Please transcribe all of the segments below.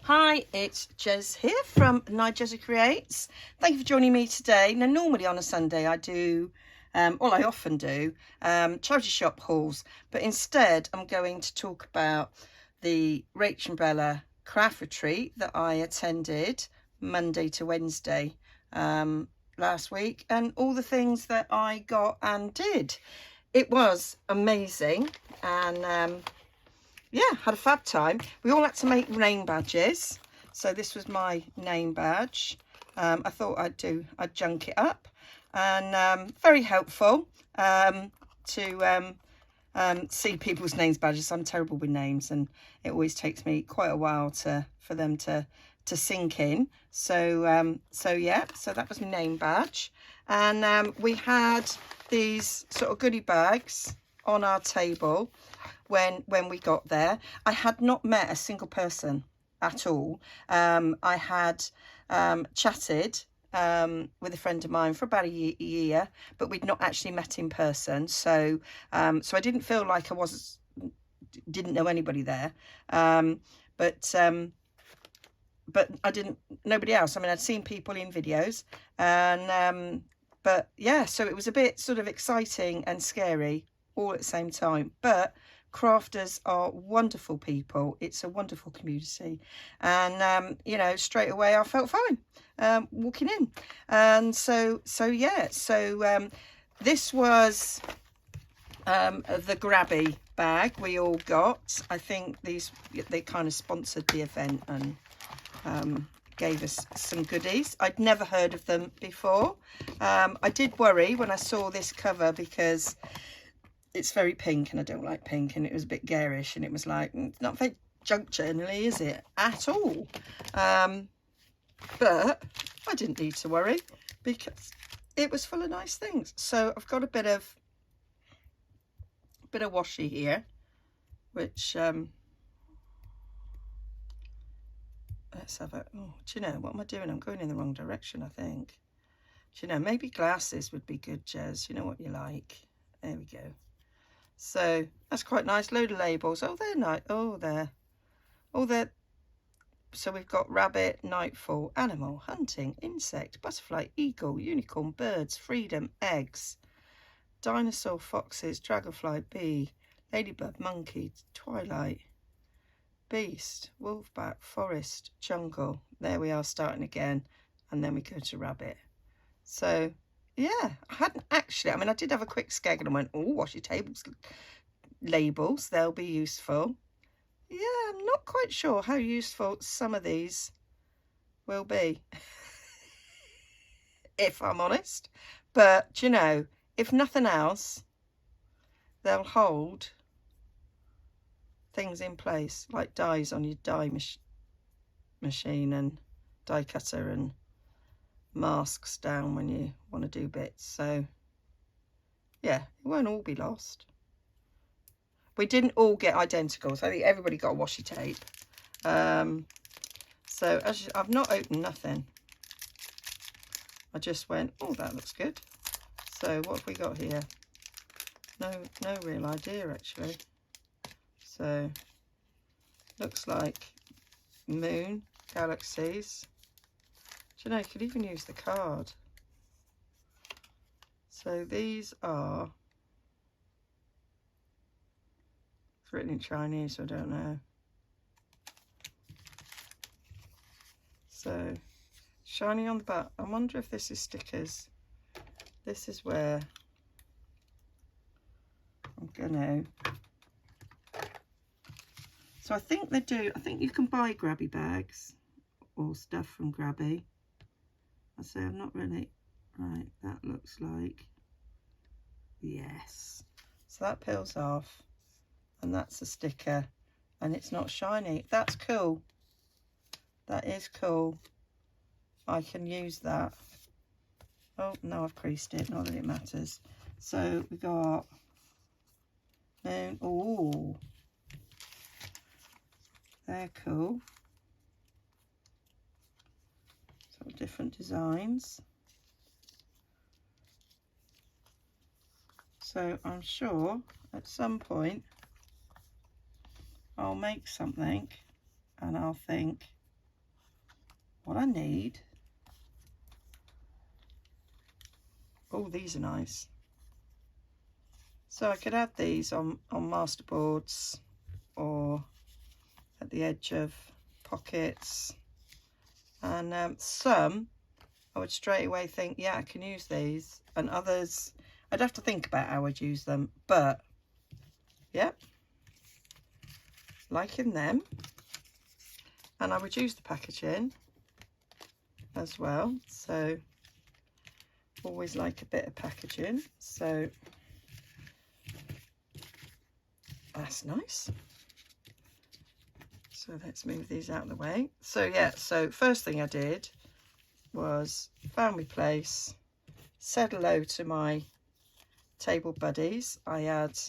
Hi, it's Jez here from Nigezza Creates. Thank you for joining me today. Now, normally on a Sunday I do, I often do, charity shop hauls, but instead I'm going to talk about the RachandBella craft retreat that I attended Monday to Wednesday last week, and all the things that I got and did. It was amazing, and yeah, had a fab time. We all had to make name badges. So this was my name badge. I thought I'd junk it up, and very helpful to see people's names badges. I'm terrible with names, and it always takes me quite a while for them to sink in. So yeah, so that was my name badge, and we had these sort of goodie bags on our table when we got there. I had not met a single person at all. I had chatted with a friend of mine for about a year, but we'd not actually met in person. So I didn't feel like I didn't know anybody there. But I didn't, nobody else. I mean, I'd seen people in videos, and but yeah, so it was a bit sort of exciting and scary all at the same time. But crafters are wonderful people. It's a wonderful community, and you know, straight away I felt fine walking in. And so yeah, so this was the grabby bag we all got. I think they kind of sponsored the event and gave us some goodies. I'd never heard of them before. I did worry when I saw this cover because it's very pink and I don't like pink, and it was a bit garish, and it was like, it's not very junk journal-y, is it? At all. But I didn't need to worry because it was full of nice things. So I've got a bit of washi here, which let's have a, oh, do you know, what am I doing? I'm going in the wrong direction, I think. Do you know, maybe glasses would be good, Jez. You know what you like. There we go. So that's quite nice. Load of labels. Oh, they're nice. Oh, they're. So we've got rabbit, nightfall, animal, hunting, insect, butterfly, eagle, unicorn, birds, freedom, eggs, dinosaur, foxes, dragonfly, bee, ladybird, monkey, twilight, beast, wolfback, forest, jungle. There we are, starting again, and then we go to rabbit. So yeah, I hadn't actually, I mean, I did have a quick skeg and I went, oh, washi tables labels, they'll be useful. Yeah, I'm not quite sure how useful some of these will be, if I'm honest. But, you know, if nothing else, they'll hold things in place, like dies on your die machine and die cutter, and masks down when you want to do bits. So yeah, it won't all be lost. We didn't all get identicals. I think everybody got a washi tape. So as I've not opened nothing, I just went, oh, that looks good. So what have we got here? No real idea actually. So looks like moon, galaxies. Do you know, you could even use the card. So these are, it's written in Chinese, so I don't know. So shiny on the back. I wonder if this is stickers. This is where I'm gonna. So I think they do. I think you can buy grabby bags or stuff from Grabby. I say I'm not really, right, that looks like, yes. So that peels off, and that's a sticker, and it's not shiny. That's cool. That is cool. I can use that. Oh, no, I've creased it, not that it matters. So we got, oh, they're cool. Different designs. So I'm sure at some point I'll make something and I'll think, what I need. Oh, these are nice. So I could add these on masterboards or at the edge of pockets. And some I would straight away think, yeah, I can use these. And others, I'd have to think about how I'd use them. But, yep, liking them. And I would use the packaging as well. So, always like a bit of packaging. So, that's nice. So let's move these out of the way. So yeah, so first thing I did was found my place, said hello to my table buddies. I had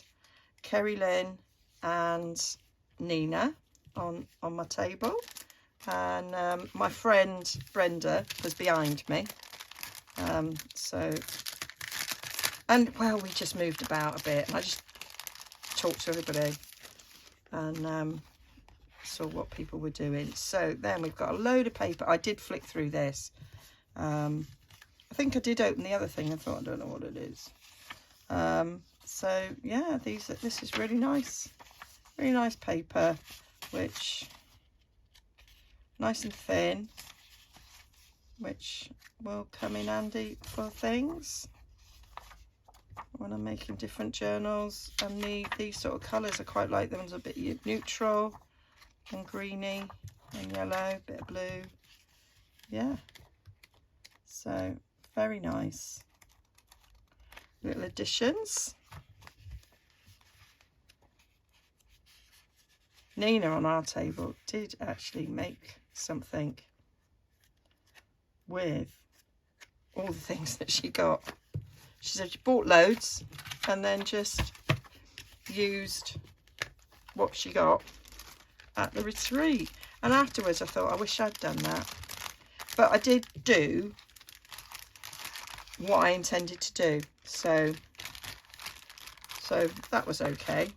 Kerry Lynn and Nina on my table, and my friend Brenda was behind me. And well, we just moved about a bit, and I just talked to everybody and saw what people were doing. So then we've got a load of paper. I did flick through this. I think I did open the other thing. I thought, I don't know what it is. So yeah, this is really nice paper, which nice and thin, which will come in handy for things when I'm making different journals. And these sort of colours, I quite like them. One's a bit neutral and greeny and yellow, bit of blue. Yeah, so very nice little additions. Nina on our table did actually make something with all the things that she got. She said she bought loads and then just used what she got at the retreat. And afterwards I thought, I wish I'd done that. But I did do what I intended to do. So that was okay.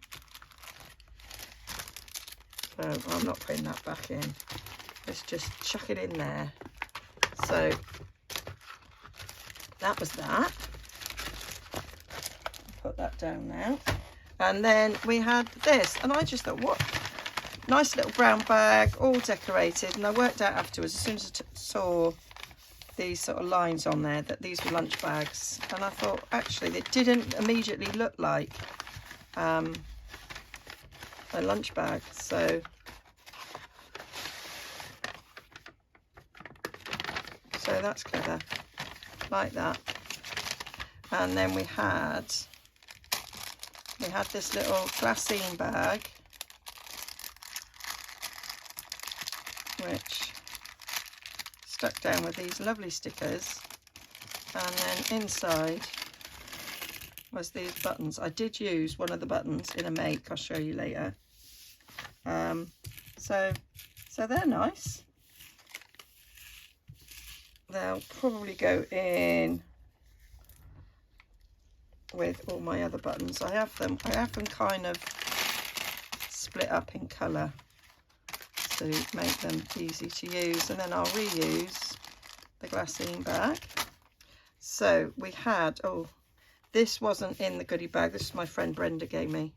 So I'm not putting that back in. Let's just chuck it in there. So that was that. Put that down now. And then we had this, and I just thought, what nice little brown bag, all decorated. And I worked out afterwards, as soon as I saw these sort of lines on there, that these were lunch bags. And I thought, actually, they didn't immediately look like a lunch bag. So that's clever, like that. And then we had this little glassine bag, which stuck down with these lovely stickers, and then inside was these buttons. I did use one of the buttons in a make, I'll show you later. So they're nice. They'll probably go in with all my other buttons. I have them kind of split up in colour to make them easy to use, and then I'll reuse the glassine bag. So we had, oh, this wasn't in the goodie bag, this is my friend Brenda gave me.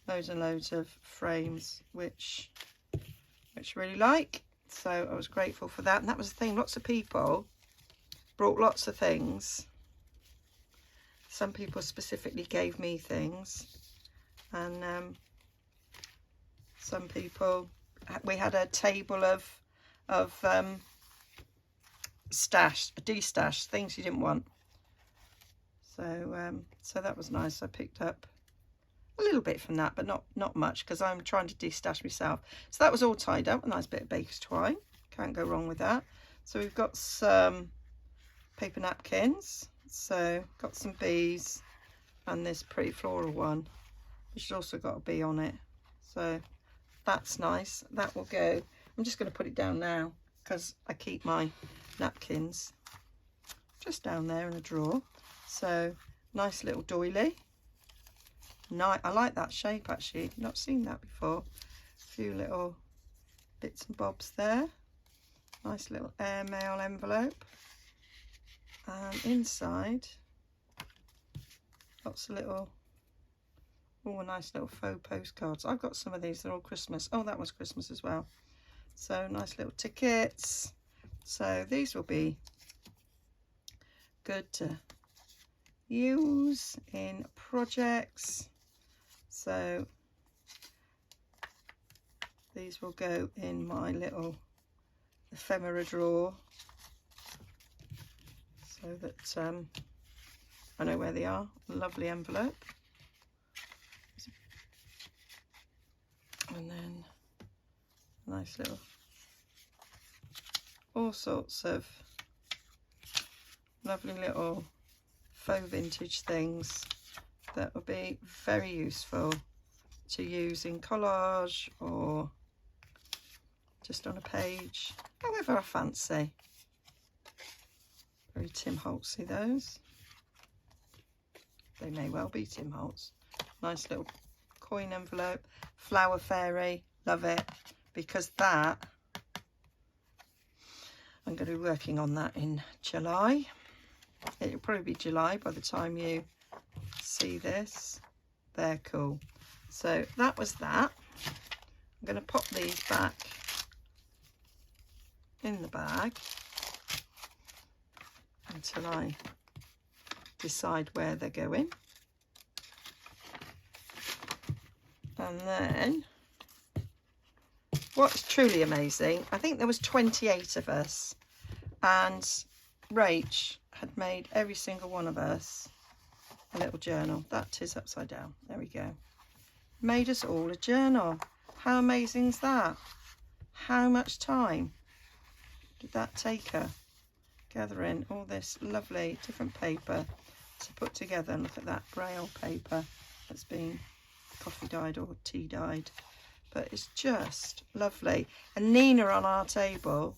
Loads and loads of frames, which I really like. So I was grateful for that. And that was the thing, lots of people brought lots of things. Some people specifically gave me things, and some people, we had a table of de-stash things you didn't want. So that was nice. I picked up a little bit from that, but not much, because I'm trying to de-stash myself. So that was all tied up. A nice bit of baker's twine, can't go wrong with that. So we've got some paper napkins. So got some bees and this pretty floral one, which has also got a bee on it. So that's nice. That will go. I'm just going to put it down now because I keep my napkins just down there in a drawer. So nice little doily. I like that shape actually. Not seen that before. A few little bits and bobs there. Nice little airmail envelope. And inside, lots of little, oh, nice little faux postcards. I've got some of these, they're all Christmas. Oh, that was Christmas as well. So nice little tickets. So these will be good to use in projects. So these will go in my little ephemera drawer so that I know where they are. Lovely envelope. And then nice little, all sorts of lovely little faux vintage things that will be very useful to use in collage or just on a page, however I fancy. Very Tim Holtzy, those. They may well be Tim Holtz. Nice little coin envelope. Flower fairy, love it, because that, I'm going to be working on that in July. It'll probably be July by the time you see this. They're cool. So that was that. I'm going to pop these back in the bag until I decide where they're going. And then what's truly amazing, I think there was 28 of us, and Rach had made every single one of us a little journal. That is upside down. There we go. Made us all a journal. How amazing is that? How much time did that take her? Gathering all this lovely different paper to put together. And look at that braille paper that's been coffee dyed or tea dyed, but it's just lovely. And Nina on our table,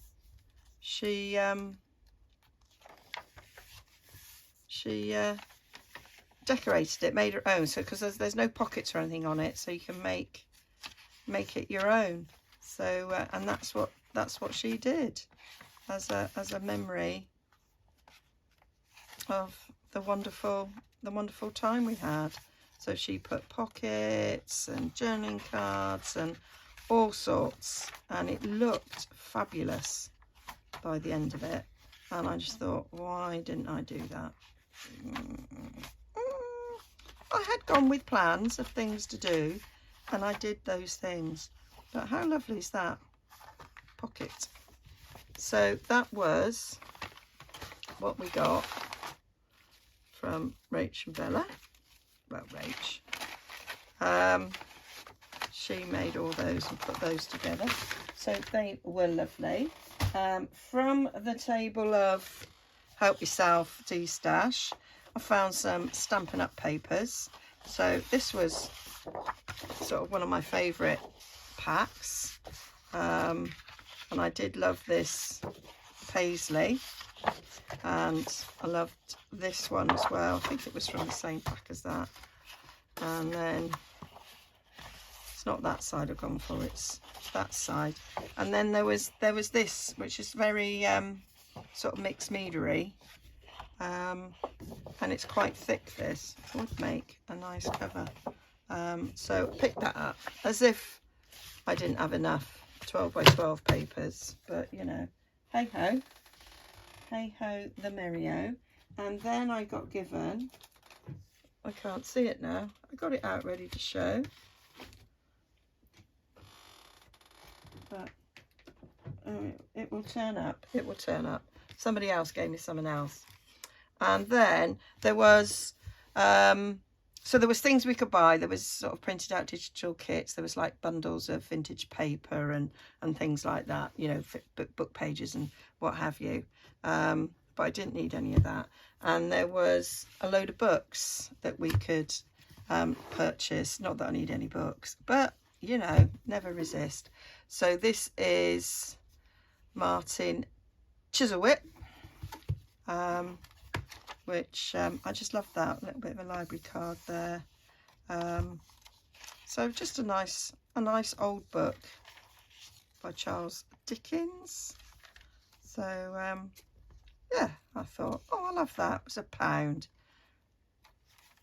she decorated it, made her own. So because there's no pockets or anything on it, so you can make it your own. So and that's what she did as a memory of the wonderful time we had. So she put pockets and journaling cards and all sorts, and it looked fabulous by the end of it. And I just thought, why didn't I do that? I had gone with plans of things to do, and I did those things. But how lovely is that? Pocket. So that was what we got from RachandBella. Well, Rach. She made all those and put those together. So they were lovely. From the table of Help Yourself D-Stash, I found some Stampin' Up papers. So this was sort of one of my favourite packs. And I did love this Paisley. And I loved this one as well. I think it was from the same pack as that. And then it's not that side I've gone for, it's that side. And then there was this, which is very sort of mixed meadery, and it's quite thick. This would make a nice cover. So I picked that up as if I didn't have enough 12 by 12 papers, but you know, hey ho. Hey ho, the merry-o. And then I got given, I can't see it now, I got it out ready to show, but it will turn up, it will turn up. Somebody else gave me something else. And then there was so there was things we could buy. There was sort of printed out digital kits. There was like bundles of vintage paper and things like that, you know, book pages and what have you. But I didn't need any of that. And there was a load of books that we could purchase. Not that I need any books, but you know, never resist. So this is Martin Chuzzlewit, which I just love that. A little bit of a library card there. So just a nice old book by Charles Dickens. So yeah, I thought, oh, I love that. It was £1,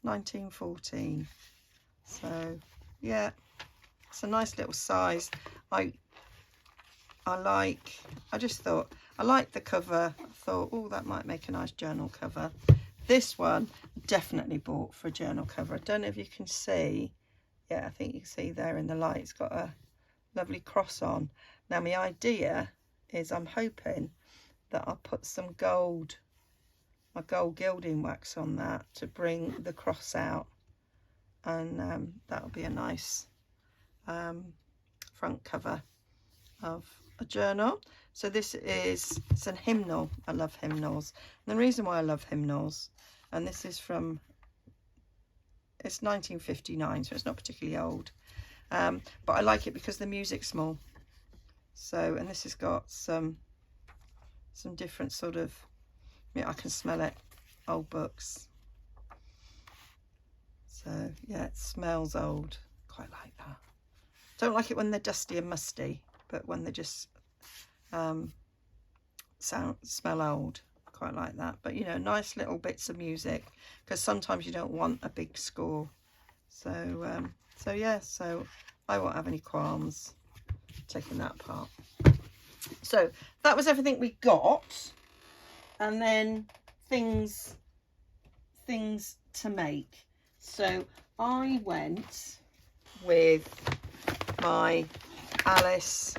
1914. So yeah, it's a nice little size. I just thought, I liked the cover. I thought, oh, that might make a nice journal cover. This one, definitely bought for a journal cover. I don't know if you can see. Yeah, I think you can see there in the light. It's got a lovely cross on. Now, my idea is I'm hoping that I'll put some gold, my gold gilding wax on that to bring the cross out. And that'll be a nice front cover of a journal. So this is, it's a hymnal. I love hymnals. And the reason why I love hymnals, and this is from, it's 1959, so it's not particularly old, but I like it because the music's small. So, and this has got some different sort of, yeah, I can smell it, old books. So yeah, it smells old. Quite like that. Don't like it when they're dusty and musty, but when they just smell old, quite like that. But you know, nice little bits of music, because sometimes you don't want a big score. So so yeah, so I won't have any qualms taking that apart. So that was everything we got, and then things to make. So I went with my Alice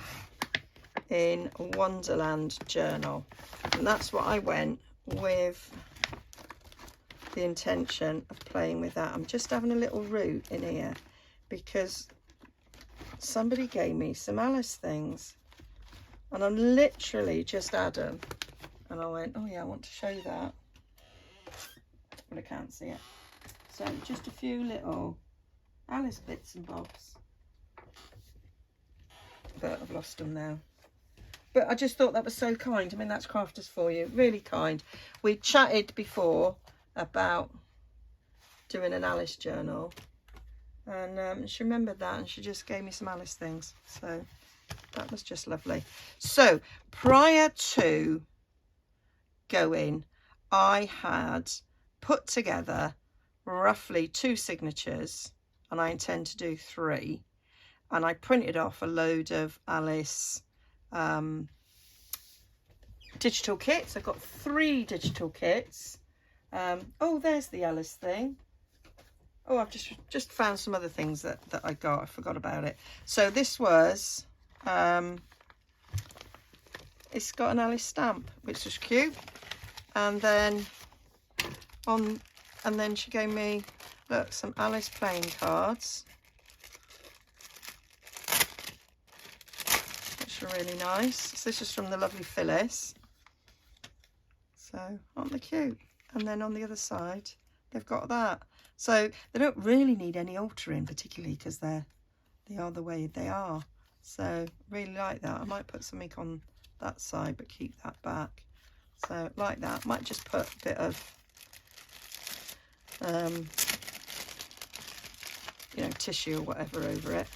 in Wonderland journal, and that's what I went with, the intention of playing with that. I'm just having a little root in here because somebody gave me some Alice things, and I'm literally just had them, and I went, oh yeah, I want to show you that, but I can't see it. So just a few little Alice bits and bobs, but I've lost them now. But I just thought that was so kind. I mean, that's Crafters for you, really kind. We chatted before about doing an Alice journal, and she remembered that, and she just gave me some Alice things. So that was just lovely. So prior to going, I had put together roughly 2 signatures, and I intend to do 3, and I printed off a load of Alice digital kits. I've got 3 digital kits. Oh, there's the Alice thing. Oh, I've just found some other things that I got. I forgot about it. So this was it's got an Alice stamp, which was cute, and then she gave me, look, some Alice playing cards, which are really nice. So this is from the lovely Phyllis. So aren't they cute? And then on the other side, they've got that. So they don't really need any altering, particularly because they are the way they are. So really like that. I might put something on that side, but keep that back. So like that. Might just put a bit of you know, tissue or whatever over it.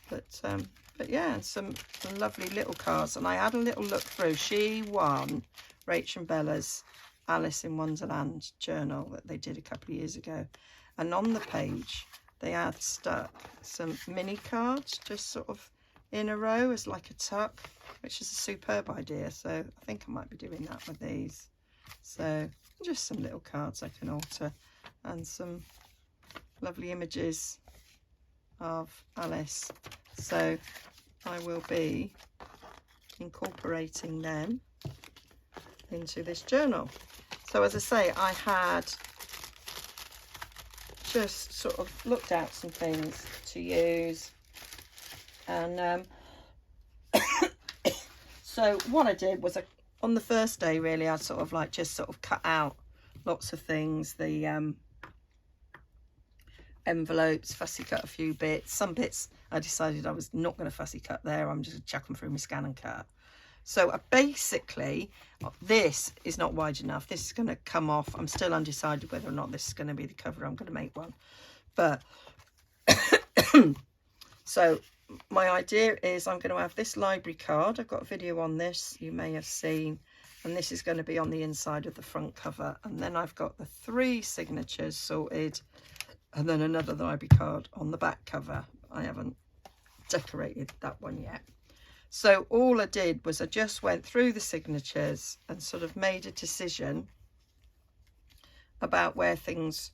But yeah, some lovely little cards. And I had a little look through. She won RachandBella's Alice in Wonderland journal that they did a couple of years ago, and on the page they had stuck some mini cards just sort of in a row as like a tuck, which is a superb idea. So I think I might be doing that with these. So just some little cards I can alter, and some lovely images of Alice. So I will be incorporating them into this journal. So as I say, I had just sort of looked at some things to use, and so what I did was, on the first day really, I sort of like just sort of cut out lots of things, the envelopes, fussy cut a few bits. Some bits I decided I was not going to fussy cut there, I'm just going to chuck them through my scan and cut. So basically, this is not wide enough. This is going to come off. I'm still undecided whether or not this is going to be the cover. I'm going to make one. But so my idea is I'm going to have this library card. I've got a video on this you may have seen, and this is going to be on the inside of the front cover. And then I've got the 3 signatures sorted, and then another library card on the back cover. I haven't decorated that one yet. So all I did was I just went through the signatures and sort of made a decision about where things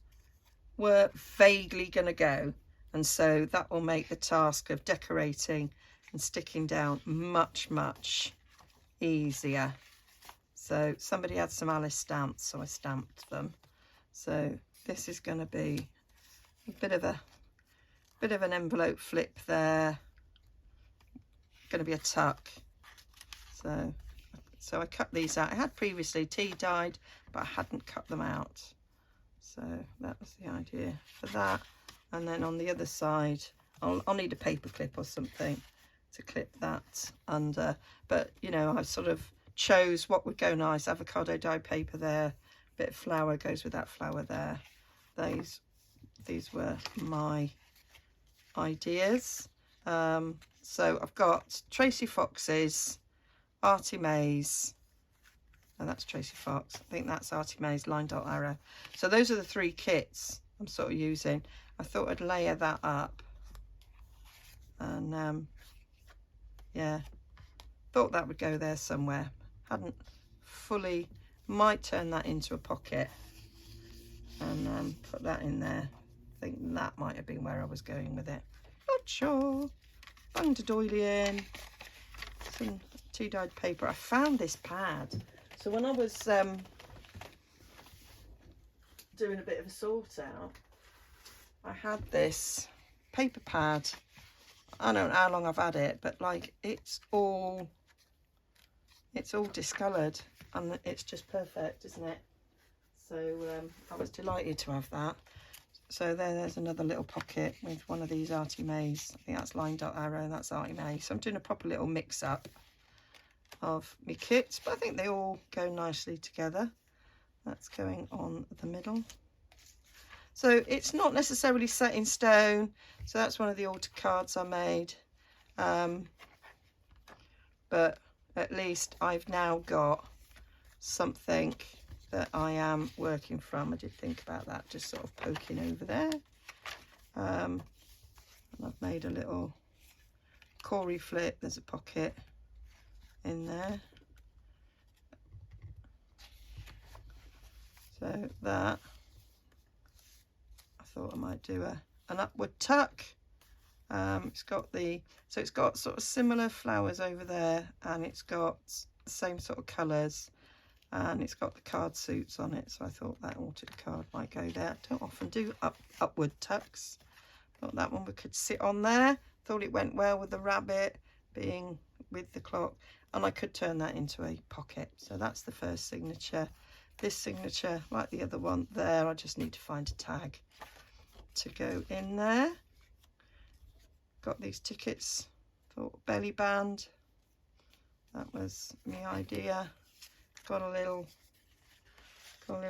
were vaguely going to go. And so that will make the task of decorating and sticking down much, much easier. So somebody had some Alice stamps, so I stamped them. So this is going to be a bit of an envelope flip there. Going to be a tuck. So I cut these out. I had previously tea dyed, but I hadn't cut them out. So that was the idea for that. And then on the other side, I'll need a paper clip or something to clip that under. But, you know, I sort of chose what would go nice. Avocado dyed paper there, bit of flower goes with that flower there. These were my ideas. So I've got Tracy Fox's, Artie May's, and that's Tracy Fox. I think that's Artie May's line dot arrow. So those are the 3 kits I'm sort of using. I thought I'd layer that up, and yeah, thought that would go there somewhere. Hadn't fully, might turn that into a pocket and put that in there. I think that might have been where I was going with it. Not sure. Bung to doily in, some tea dyed paper. I found this pad. So when I was doing a bit of a sort out, I had this paper pad. I don't know how long I've had it, but like it's all discoloured, and it's just perfect, isn't it? So I was delighted to have that. So there's another little pocket with one of these Artie May's. I think that's line dot arrow, that's Artie May. So I'm doing a proper little mix up of my kits, but I think they all go nicely together. That's going on the middle. So it's not necessarily set in stone. So that's one of the altar cards I made. But at least I've now got something that I am working from. I did think about that, just sort of poking over there. And I've made a little Corey flip. There's a pocket in there. So that, I thought I might do an upward tuck. It's got sort of similar flowers over there, and it's got the same sort of colours, and it's got the card suits on it. So I thought that altered card might go there. I don't often do upward tucks. Thought that one could sit on there. Thought it went well with the rabbit being with the clock, and I could turn that into a pocket. So that's the first signature. This signature, like the other one there, I just need to find a tag to go in there. Got these tickets, thought belly band, that was my idea. Got a little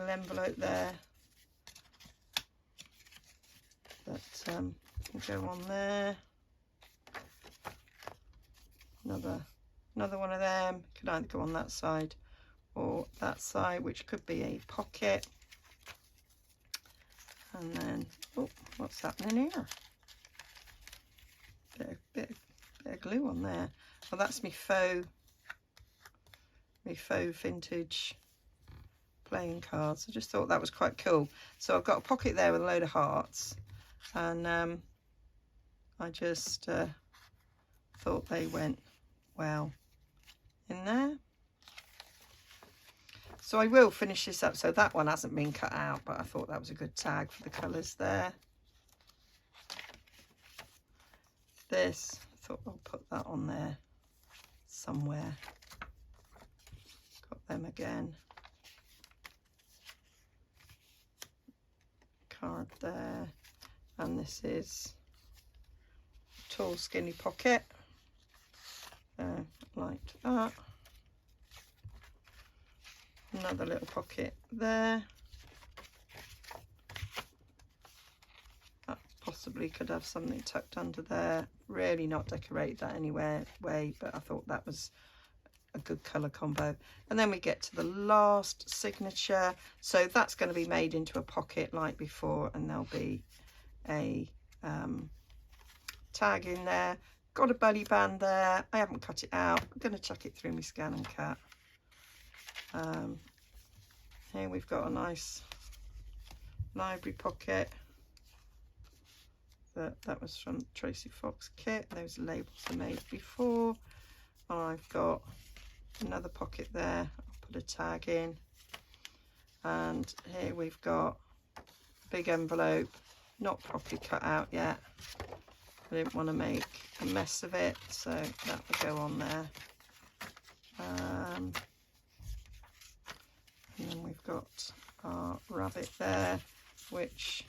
envelope there that can go on there. Another one of them could either go on that side or that side, which could be a pocket. And then, oh, what's happening here? Bit of glue on there. Well, that's my faux vintage playing cards. I just thought that was quite cool. So I've got a pocket there with a load of hearts, and I just thought they went well in there. So I will finish this up. So that one hasn't been cut out, but I thought that was a good tag for the colours there. This, I thought I'll put that on there somewhere. Got them again. Card there. And this is tall skinny pocket. Like that. Another little pocket there. That possibly could have something tucked under there. really not decorate that anywhere way, but I thought that was a good colour combo. And then we get to the last signature. So that's going to be made into a pocket like before, and there'll be a tag in there. Got a belly band there. I haven't cut it out. I'm going to chuck it through my scan and cut. Here we've got a nice library pocket. That was from Tracy Fox kit. Those labels are made before. I've got another pocket there. I'll put a tag in. And here we've got a big envelope, not properly cut out yet. I didn't want to make a mess of it, so that will go on there. And then we've got our rabbit there, which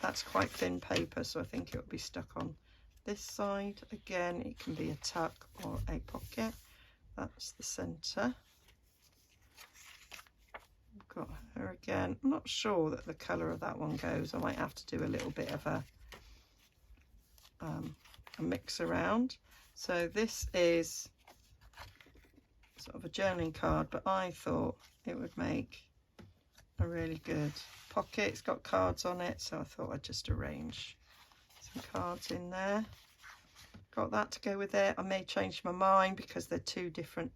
that's quite thin paper, so I think it will be stuck on this side. Again, it can be a tuck or a pocket. That's the centre. We've got her again. I'm not sure that the colour of that one goes. I might have to do a little bit of a mix around. So this is sort of a journaling card, but I thought it would make a really good pocket. It's got cards on it, so I thought I'd just arrange some cards in there. Got that to go with it. I may change my mind because they're two different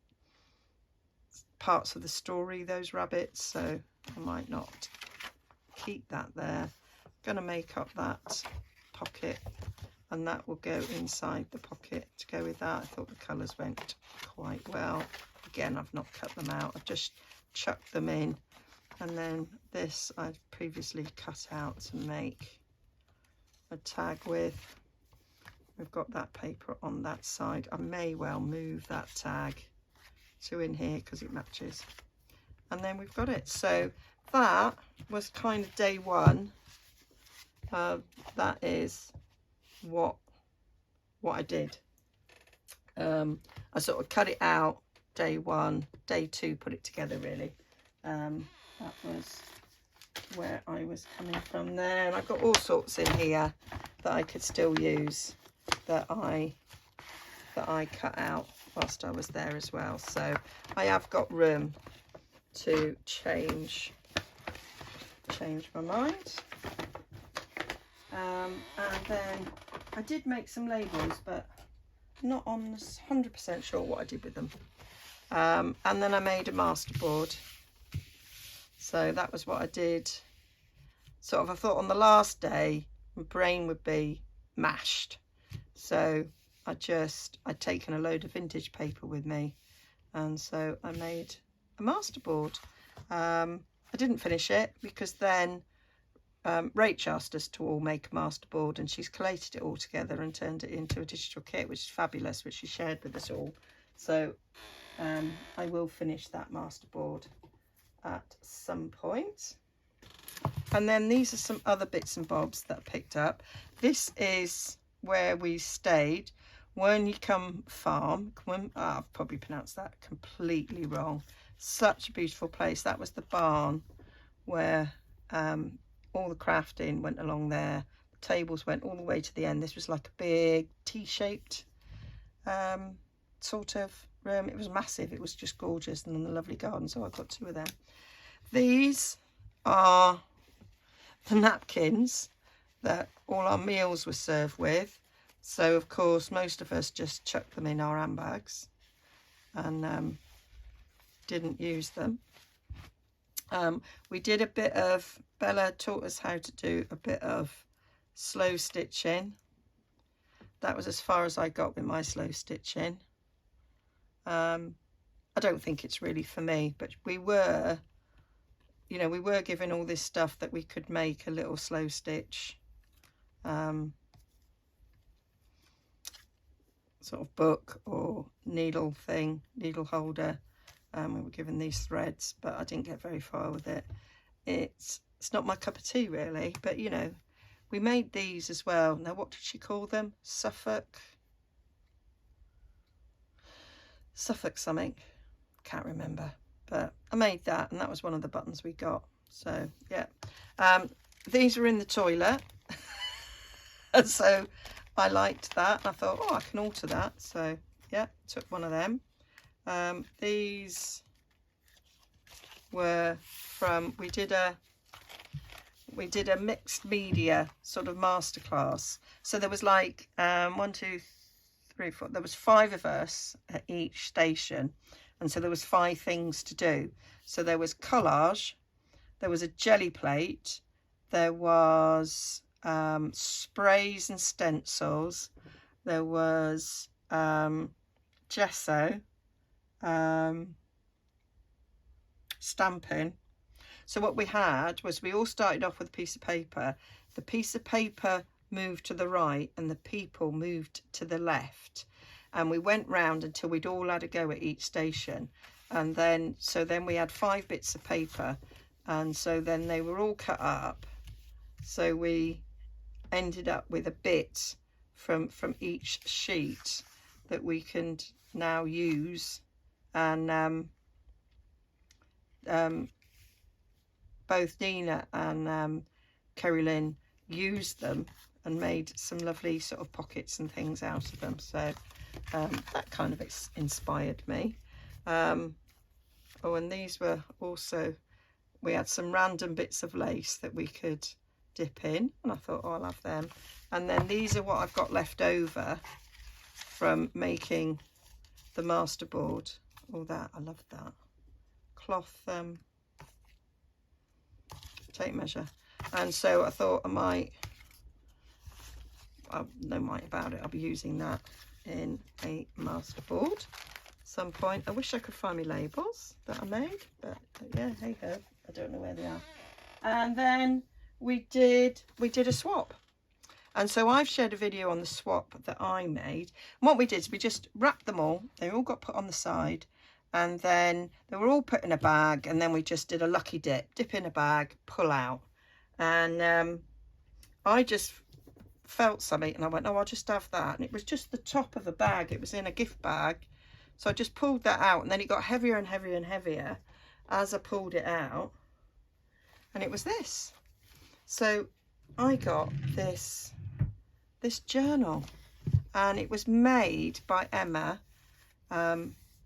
parts of the story, those rabbits, so I might not keep that there. I'm going to make up that pocket, and that will go inside the pocket to go with that. I thought the colours went quite well. Again, I've not cut them out. I've just chucked them in. And then this I've previously cut out to make a tag with. We've got that paper on that side. I may well move that tag to in here because it matches. And then we've got it. So that was kind of day one. That is what I did. I sort of cut it out day one, day two, put it together really. That was where I was coming from there, and I've got all sorts in here that I could still use that I cut out whilst I was there as well. So I have got room to change my mind. And then I did make some labels, but not on 100% sure what I did with them. And then I made a masterboard. So that was what I did. Sort of, I thought on the last day, my brain would be mashed. So I'd taken a load of vintage paper with me. And so I made a masterboard. I didn't finish it because then Rach asked us to all make a masterboard, and she's collated it all together and turned it into a digital kit, which is fabulous, which she shared with us all. So I will finish that masterboard at some point. And then these are some other bits and bobs that I picked up. This is where we stayed, Wernicombe Farm. I've probably pronounced that completely wrong. Such a beautiful place. That was the barn where all the crafting went along there. The tables went all the way to the end. This was like a big T-shaped sort of room. It was massive. It was just gorgeous, and then the lovely garden. So I've got two of them. These are the napkins that all our meals were served with. So of course most of us just chucked them in our handbags and didn't use them. We did a bit of, Bella taught us how to do a bit of slow stitching. That was as far as I got with my slow stitching. I don't think it's really for me, but we were given all this stuff that we could make a little slow stitch sort of book or needle holder. We were given these threads, but I didn't get very far with it. It's not my cup of tea really, but you know, we made these as well. Now what did she call them? Suffolk something, can't remember, but I made that, and that was one of the buttons we got. So yeah, these were in the toilet. And so I liked that. I thought, oh, I can alter that. So yeah, took one of them. These were from, we did a mixed media sort of masterclass. So there was like 1, 2, 3, 4, there was 5 of us at each station, and so there was 5 things to do. So there was collage, there was a jelly plate, there was sprays and stencils, there was gesso, stamping. So what we had was, we all started off with a piece of paper. The piece of paper moved to the right and the people moved to the left, and we went round until we'd all had a go at each station. And then then we had 5 bits of paper, and so then they were all cut up, so we ended up with a bit from each sheet that we can now use. And both Nina and Kerry Lynn used them and made some lovely sort of pockets and things out of them. So that kind of inspired me. Oh, and these were also, we had some random bits of lace that we could dip in, and I thought, oh, I'll have them. And then these are what I've got left over from making the masterboard. Oh, that, I love that. Cloth tape measure. And so I thought I might, no might about it, I'll be using that in a masterboard some point. I wish I could find my labels that I made, but yeah, hey ho, I don't know where they are. And then we did a swap, and so I've shared a video on the swap that I made. And what we did is we just wrapped them all, they all got put on the side, and then they were all put in a bag, and then we just did a lucky dip in a bag, pull out. And I just felt something, and I went, oh, I'll just have that. And it was just the top of a bag, it was in a gift bag. So I just pulled that out, and then it got heavier and heavier and heavier as I pulled it out, and it was this. So I got this journal, and it was made by Emma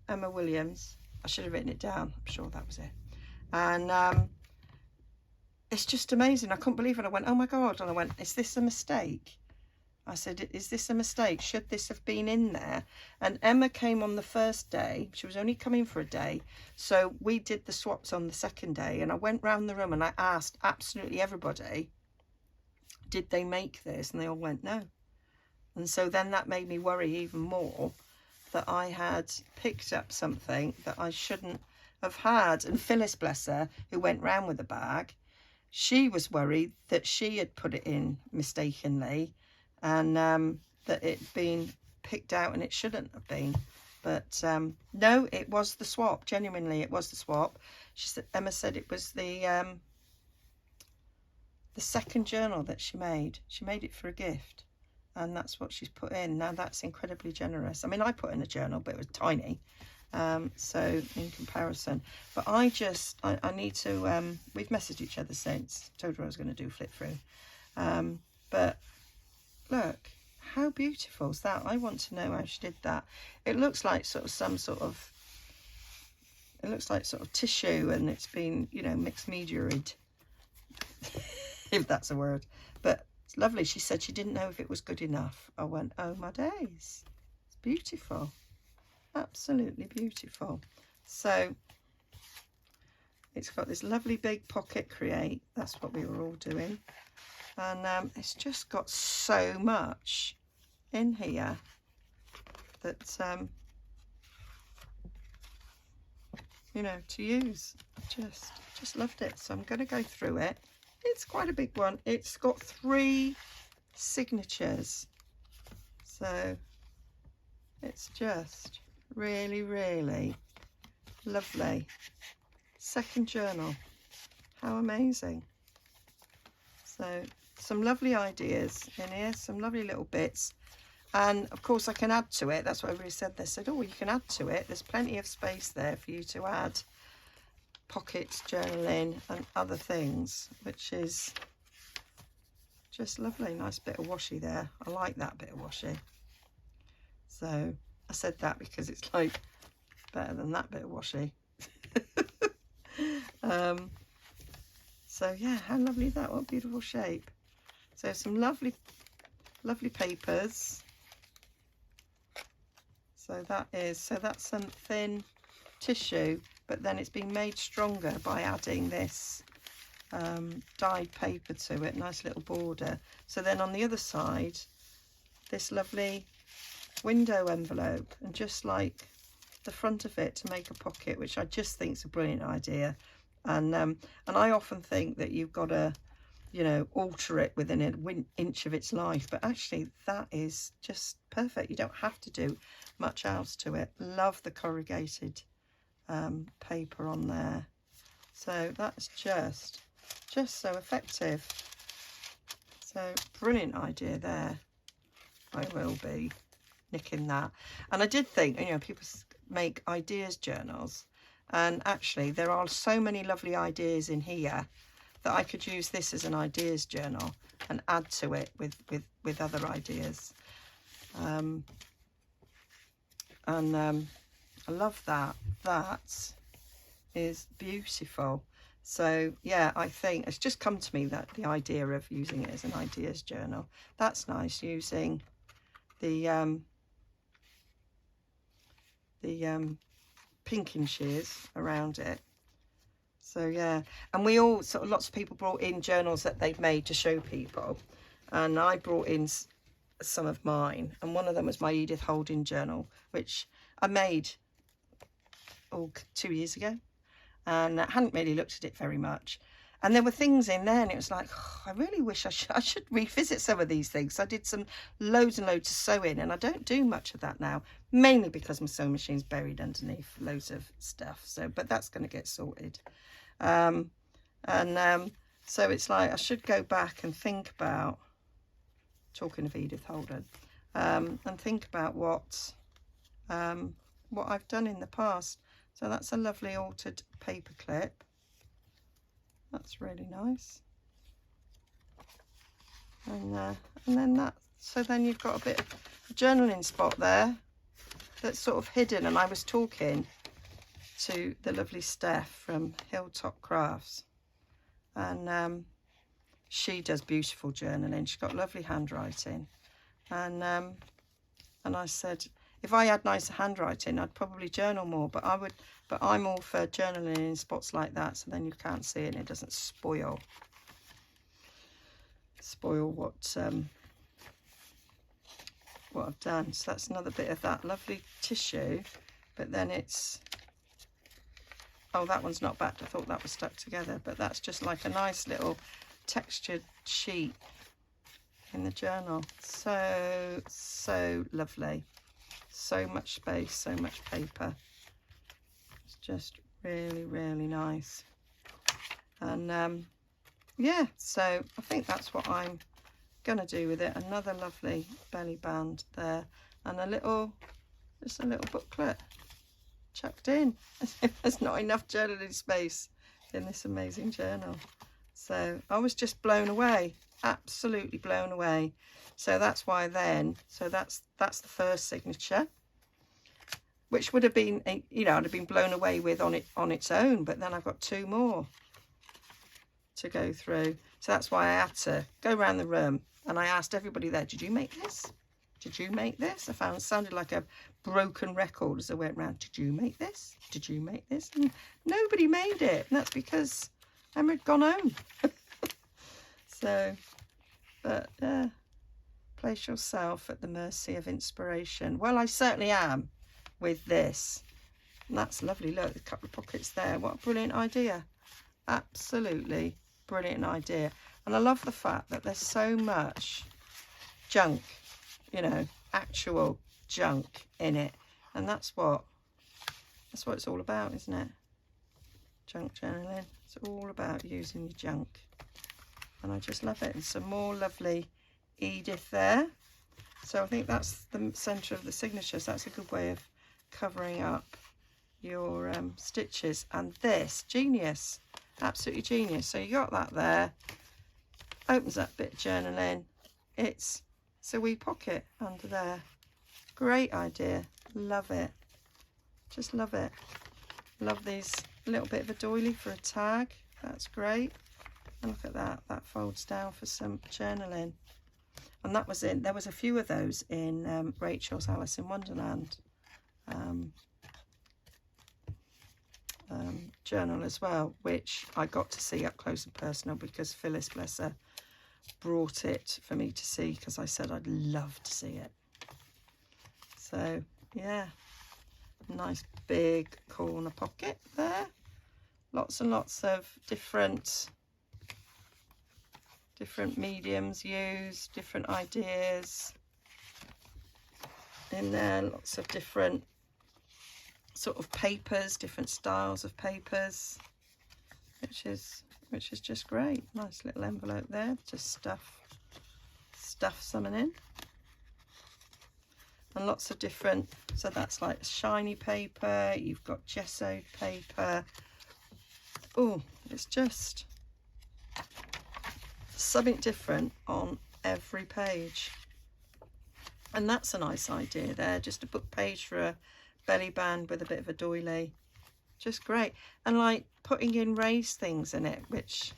Williams. I should have written it down, I'm sure that was it. And it's just amazing. I couldn't believe it. I went, oh my God. And I went, is this a mistake? I said, is this a mistake? Should this have been in there? And Emma came on the first day. She was only coming for a day. So we did the swaps on the second day. And I went round the room and I asked absolutely everybody, did they make this? And they all went, no. And so then that made me worry even more that I had picked up something that I shouldn't have had. And Phyllis, bless her, who went round with the bag, she was worried that she had put it in mistakenly, and that it'd been picked out and it shouldn't have been. But no, it was the swap. Genuinely, it was the swap. She said, Emma said it was the second journal that she made. She made it for a gift, and that's what she's put in. Now that's incredibly generous. I mean, I put in a journal, but it was tiny. So in comparison, but I need to, we've messaged each other since, told her I was going to do flip through. But look, how beautiful is that? I want to know how she did that. It looks like it looks like tissue, and it's been, you know, mixed media'd, if that's a word. But it's lovely. She said she didn't know if it was good enough. I went, oh my days, it's beautiful. Absolutely beautiful. So it's got this lovely big pocket create. That's what we were all doing. And it's just got so much in here that, you know, to use. Just loved it. So I'm going to go through it. It's quite a big one. It's got 3 signatures. So it's just really, really lovely. Second journal. How amazing. So some lovely ideas in here, some lovely little bits. And of course I can add to it. That's what everybody said. They said, oh, you can add to it. There's plenty of space there for you to add pockets, journaling and other things, which is just lovely. Nice bit of washi there. I like that bit of washi. So I said that because it's like better than that bit of washi. So yeah, how lovely is that? What a beautiful shape. So some lovely papers. So that's some thin tissue, but then it's been made stronger by adding this dyed paper to it. Nice little border. So then on the other side, this lovely window envelope, and just like the front of it to make a pocket, which I just think is a brilliant idea. And I often think that you've got to, you know, alter it within an inch of its life, but actually that is just perfect. You don't have to do much else to it. Love the corrugated paper on there. So that's just so effective. So brilliant idea there. I will be nicking that. And I did think, you know, people make ideas journals, and actually there are so many lovely ideas in here that I could use this as an ideas journal and add to it with other ideas. I love that. That is beautiful. So yeah, I think it's just come to me that the idea of using it as an ideas journal. That's nice, using the pinking shears around it. So yeah, and we all sort of, lots of people brought in journals that they'd made to show people, and I brought in some of mine, and one of them was my Edith Holden journal, which I made 2 years ago, and I hadn't really looked at it very much. And there were things in there, and it was like, oh, I really wish I should revisit some of these things. I did loads and loads of sewing, and I don't do much of that now, mainly because my sewing machine's buried underneath loads of stuff. So, but that's going to get sorted. So it's like I should go back and think about, talking of Edith Holden, and think about what I've done in the past. So that's a lovely altered paper clip. That's really nice. And then that, so then you've got a bit of a journaling spot there that's sort of hidden. And I was talking to the lovely Steph from Hilltop Crafts, and she does beautiful journaling. She's got lovely handwriting, and I said, if I had nicer handwriting, I'd probably journal more, but I'm all for journaling in spots like that, so then you can't see it and it doesn't spoil what I've done. So that's another bit of that lovely tissue, but then it's, oh, that one's not backed. I thought that was stuck together, but that's just like a nice little textured sheet in the journal. So lovely. So much space, so much paper. It's just really, really nice. And yeah, so I think that's what I'm gonna do with it. Another lovely belly band there, and just a little booklet chucked in, as if there's not enough journaling space in this amazing journal. So I was just blown away, absolutely blown away. So that's why then, so that's the first signature, which would have been, you know, I'd have been blown away with on its own, but then I've got 2 more to go through. So that's why I had to go around the room, and I asked everybody there, did you make this? Did you make this? I found it sounded like a broken record as I went round. Did you make this? Did you make this? And nobody made it, and that's because Emma had gone home. So, but place yourself at the mercy of inspiration. Well, I certainly am with this. And that's lovely. Look, a couple of pockets there. What a brilliant idea. Absolutely brilliant idea. And I love the fact that there's so much junk, you know, actual junk in it. And that's what it's all about, isn't it? Junk journaling. It's all about using your junk. And I just love it. And some more lovely Edith there. So I think that's the centre of the signature. So that's a good way of covering up your stitches. And this, genius, absolutely genius. So you got that there. Opens up, bit of journaling. It's a wee pocket under there. Great idea. Love it. Just love it. Love these. A little bit of a doily for a tag. That's great. And look at that. That folds down for some journaling. And that was in, there was a few of those in Rachel's Alice in Wonderland journal as well, which I got to see up close and personal because Phyllis, bless her, brought it for me to see because I said I'd love to see it. So yeah, nice big corner pocket there. Lots and lots of different mediums used, different ideas in there. Lots of different sort of papers, different styles of papers, which is just great. Nice little envelope there, just stuff something in. And lots of different, so that's like shiny paper, you've got gessoed paper. Oh, it's just something different on every page. And that's a nice idea there, just a book page for a belly band with a bit of a doily. Just great. And like putting in raised things in it, which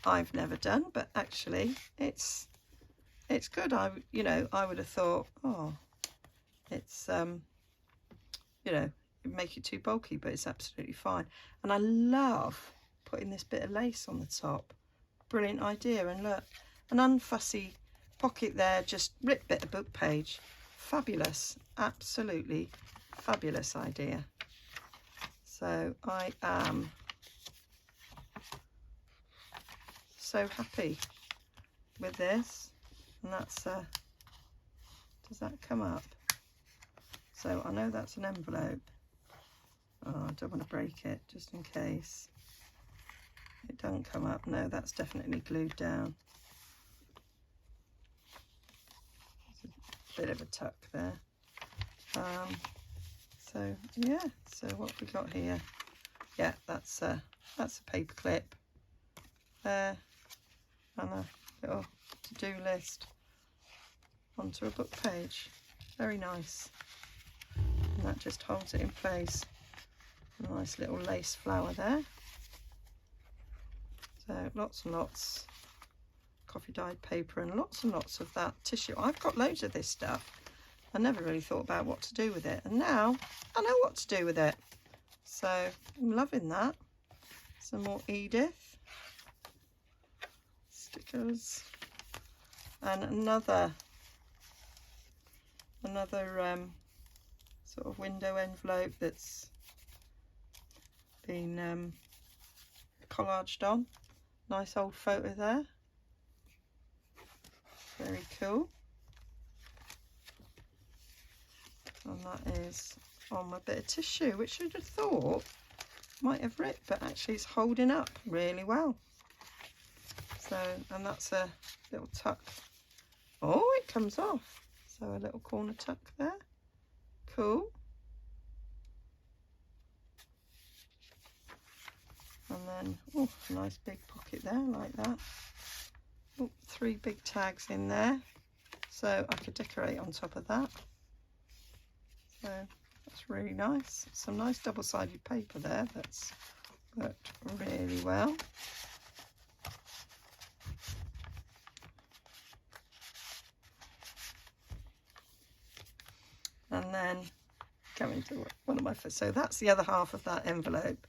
I've never done, but actually it's good. I would have thought, oh, it's it'd make it too bulky, but it's absolutely fine. And I love putting this bit of lace on the top. Brilliant idea. And look, an unfussy pocket there, just rip bit of book page. Fabulous, absolutely fabulous idea. So I am so happy with this. And that's does that come up? So I know that's an envelope. Oh, I don't want to break it just in case it doesn't come up. No, that's definitely glued down. There's a bit of a tuck there. So yeah, so what have we got here? Yeah, that's a paper clip there, and a little to-do list onto a book page. Very nice. And that just holds it in place. A nice little lace flower there. So lots and lots coffee dyed paper and lots of that tissue. I've got loads of this stuff. I never really thought about what to do with it, and now I know what to do with it. So I'm loving that. Some more Edith stickers, and another sort of window envelope that's been collaged on. Nice old photo there. Very cool. And that is on a bit of tissue, which I'd have thought might have ripped, but actually it's holding up really well. So, and that's a little tuck. Oh, it comes off. So a little corner tuck there. Cool. And then, oh, a nice big pocket there, like that. Oh, 3 big tags in there. So I could decorate on top of that. So that's really nice. Some nice double-sided paper there that's worked really well. And then going to one of my first, so that's the other half of that envelope.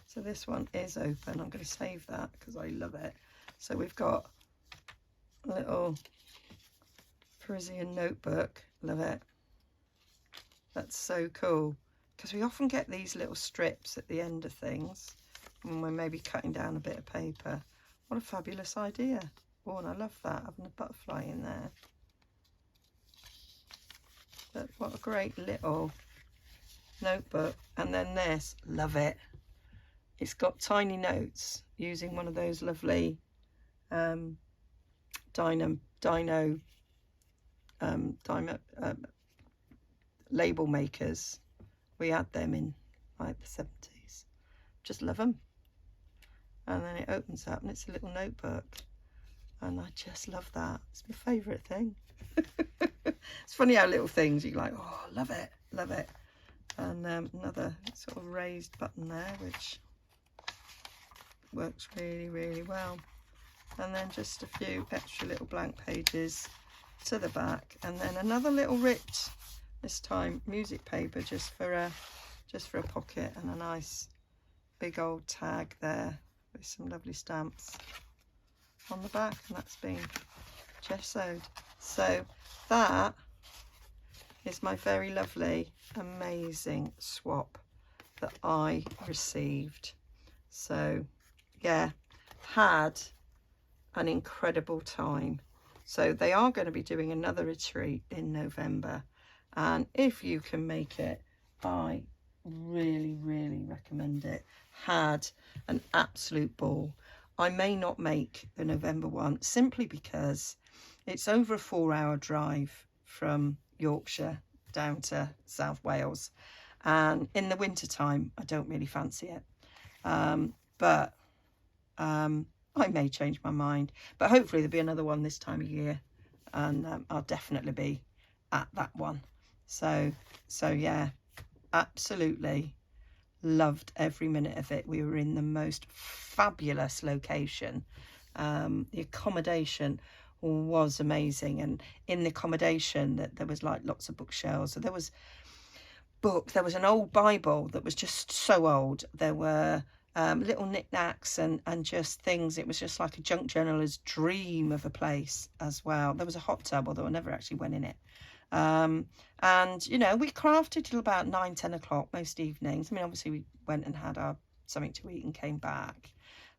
So this one is open. I'm going to save that because I love it. So we've got a little Parisian notebook. Love it. That's so cool, because we often get these little strips at the end of things when we're maybe cutting down a bit of paper. What a fabulous idea. Oh, and I love that, having a butterfly in there. But what a great little notebook. And then this, love it. It's got tiny notes using one of those lovely dino label makers. We had them in like the 70s. Just love them. And then it opens up and it's a little notebook. And I just love that. It's my favourite thing. It's funny how little things you're like, oh, love it, love it. And another sort of raised button there, which works really, really well. And then just a few extra little blank pages to the back, and then another little ripped, this time music paper, just for a pocket, and a nice big old tag there with some lovely stamps on the back, and that's been gessoed. So that is my very lovely, amazing swap that I received. So yeah, had an incredible time. So they are going to be doing another retreat in November, and if you can make it, I really, really recommend it. Had an absolute ball. I may not make the November one simply because it's over a 4-hour drive from Yorkshire down to South Wales, and in the winter time I don't really fancy it, but I may change my mind, but hopefully there'll be another one this time of year, and I'll definitely be at that one. So yeah, absolutely loved every minute of it. We were in the most fabulous location. The accommodation was amazing, and in the accommodation that there was like lots of bookshelves. So there was books, there was an old Bible that was just so old. There were little knickknacks and just things. It was just like a junk journaler's dream of a place as well. There was a hot tub, although I never actually went in it. And you know, we crafted till about 9-10 o'clock most evenings. I mean, obviously we went and had our something to eat and came back,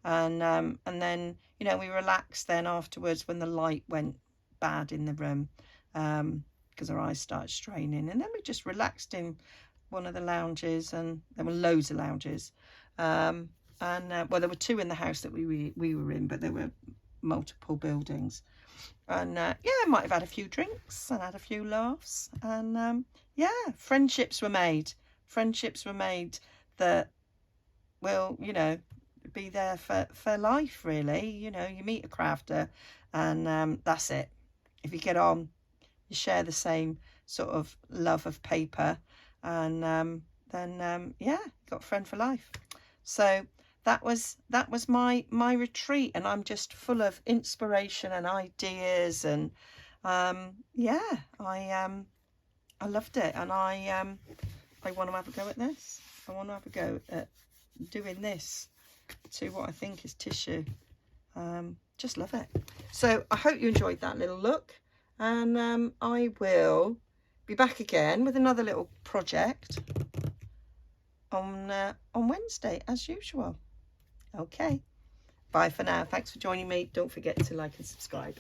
and then, you know, we relaxed then afterwards when the light went bad in the room, because our eyes started straining, and then we just relaxed in one of the lounges, and there were loads of lounges. Well, there were 2 in the house that we were in, but there were multiple buildings, and yeah, I might have had a few drinks and had a few laughs, and yeah, friendships were made that will, you know, be there for life, really. You know, you meet a crafter, and that's it. If you get on, you share the same sort of love of paper, and then yeah, you got a friend for life. So that was my retreat, and I'm just full of inspiration and ideas, and yeah, I loved it, and I want to have a go at this. I want to have a go at doing this to what I think is tissue. Just love it. So I hope you enjoyed that little look, and I will be back again with another little project on Wednesday as usual. Okay, bye for now. Thanks for joining me. Don't forget to like and subscribe.